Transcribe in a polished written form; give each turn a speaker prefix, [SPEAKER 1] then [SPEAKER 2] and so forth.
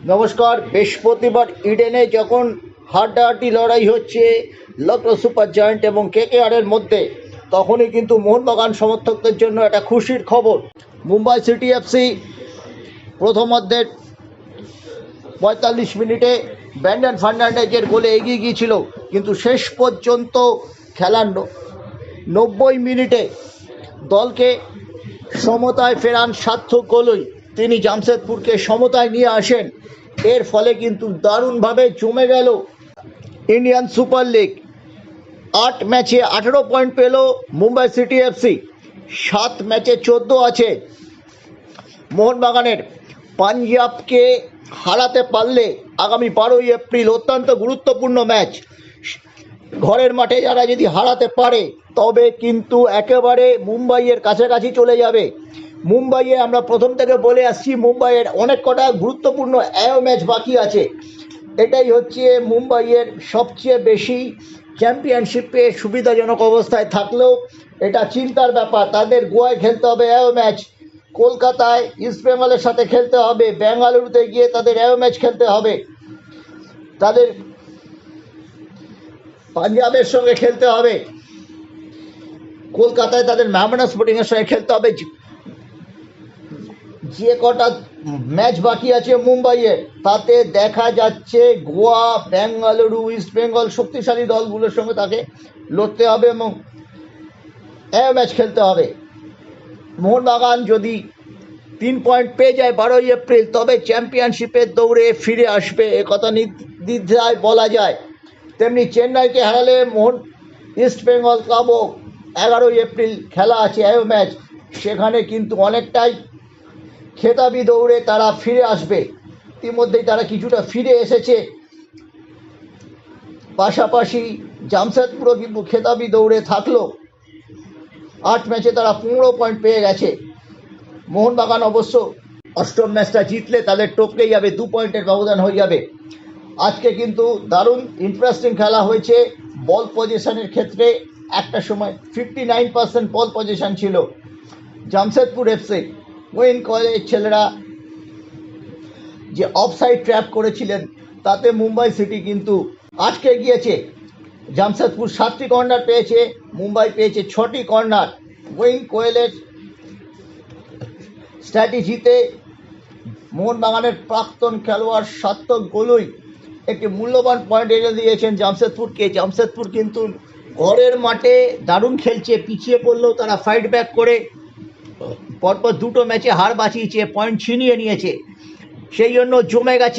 [SPEAKER 1] নমস্কার। বৃহস্পতিবার ইডেনে যখন হাড্ডাহাড্ডি লড়াই হচ্ছে লখনৌ সুপার জায়ান্ট এবং কেকেআরের মধ্যে, তখনই কিন্তু মোহনবাগান সমর্থকদের জন্য একটা খুশির খবর। মুম্বাই সিটি এফসি প্রথমার্ধের 45 মিনিটে ব্র্যান্ডন ফার্নান্ডেজের গোলে এগিয়ে গিয়েছিল, কিন্তু শেষ পর্যন্ত খেলার 90 মিনিটে দলকে সমতায় ফেরান সার্থক গোলই তিনি জামশেদপুরকে সমতায় নিয়ে আসেন। এর ফলে কিন্তু দারুণভাবে জমে গেল ইন্ডিয়ান সুপার লিগ। 8 ম্যাচে 18 পয়েন্ট পেল মুম্বাই সিটি এফসি, 7 ম্যাচে 14 আছে। মোহনবাগানের পাঞ্জাবকে হারাতে পারলে আগামী 12ই এপ্রিল অত্যন্ত গুরুত্বপূর্ণ ম্যাচ। ঘরের মাঠে যারা যদি হারাতে পারে তবে কিন্তু একেবারে মুম্বাইয়ের কাছাকাছি চলে যাবে। মুম্বাইয়ে আমরা প্রথম থেকে বলে আসছি, মুম্বাইয়ের অনেক কটা গুরুত্বপূর্ণ ম্যাচ বাকি আছে। এটাই হচ্ছে মুম্বাইয়ের সবচেয়ে বেশি চ্যাম্পিয়নশিপে সুবিধাজনক অবস্থায় থাকলেও এটা চিন্তার ব্যাপার। তাদের গোয়ায় খেলতে হবে ম্যাচ, কলকাতায় ইস্টবেঙ্গলের সাথে খেলতে হবে, বেঙ্গালুরুতে গিয়ে তাদের ম্যাচ খেলতে হবে, তাদের পাঞ্জাবের সঙ্গে খেলতে হবে, কলকাতায় তাদের মেহমান স্পোর্টিংয়ের সঙ্গে খেলতে হবে। যে কটা ম্যাচ বাকি আছে মুম্বাইয়ের, তাতে দেখা যাচ্ছে গোয়া, বেঙ্গালুরু, ইস্টবেঙ্গল শক্তিশালী দলগুলোর সঙ্গে তাকে লড়তে হবে এবং ম্যাচ খেলতে হবে। মোহনবাগান যদি 3 পয়েন্ট পেয়ে যায় 12ই এপ্রিল, তবে চ্যাম্পিয়নশিপের দৌড়ে ফিরে আসবে, একথা নির্দ্বিধায় বলা যায়। তেমনি চেন্নাইকে হারালে ইস্টবেঙ্গল ক্লাবও 11ই এপ্রিল খেলা আছে ম্যাচ, সেখানে কিন্তু অনেকটাই খেতাবি দৌড়ে তারা ফিরে আসবে। ইতিমধ্যেই তারা কিছুটা ফিরে এসেছে। পাশাপাশি জামশেদপুরও কিন্তু খেতাবি দৌড়ে থাকলো, 8 ম্যাচে তারা 15 পয়েন্ট পেয়ে গেছে। মোহনবাগান অবশ্য 8ম ম্যাচটা জিতলে তাদের টপকে যাবে, 2 পয়েন্টের ব্যবধান হয়ে যাবে। আজকে কিন্তু দারুণ ইন্টারেস্টিং খেলা হয়েছে। বল পজিশনের ক্ষেত্রে একটা সময় 59% বল পজিশন ছিল জামশেদপুর এফসি। ওয়েন কলেজের ছেলেরা যে অফসাইড ট্র্যাপ করেছিলেন তাতে মুম্বাই সিটি কিন্তু আটকে গিয়েছে। জামশেদপুর 7টি কর্নার পেয়েছে, মুম্বাই পেয়েছে 6টি কর্নার। ওয়েন কোয়েলের স্ট্র্যাটেজিতে মোহনবাগানের প্রাক্তন খেলোয়াড় সার্থক গোলই একটি মূল্যবান পয়েন্ট এনে দিয়েছেন জামশেদপুরকে। জামশেদপুর কিন্তু ঘরের মাঠে দারুণ খেলছে, পিছিয়ে পড়লেও তারা ফাইট ব্যাক করে পরপর 2টো ম্যাচে হার বাঁচিয়েছে, পয়েন্ট ছিনিয়ে নিয়েছে, সেই জন্য জমে গেছে।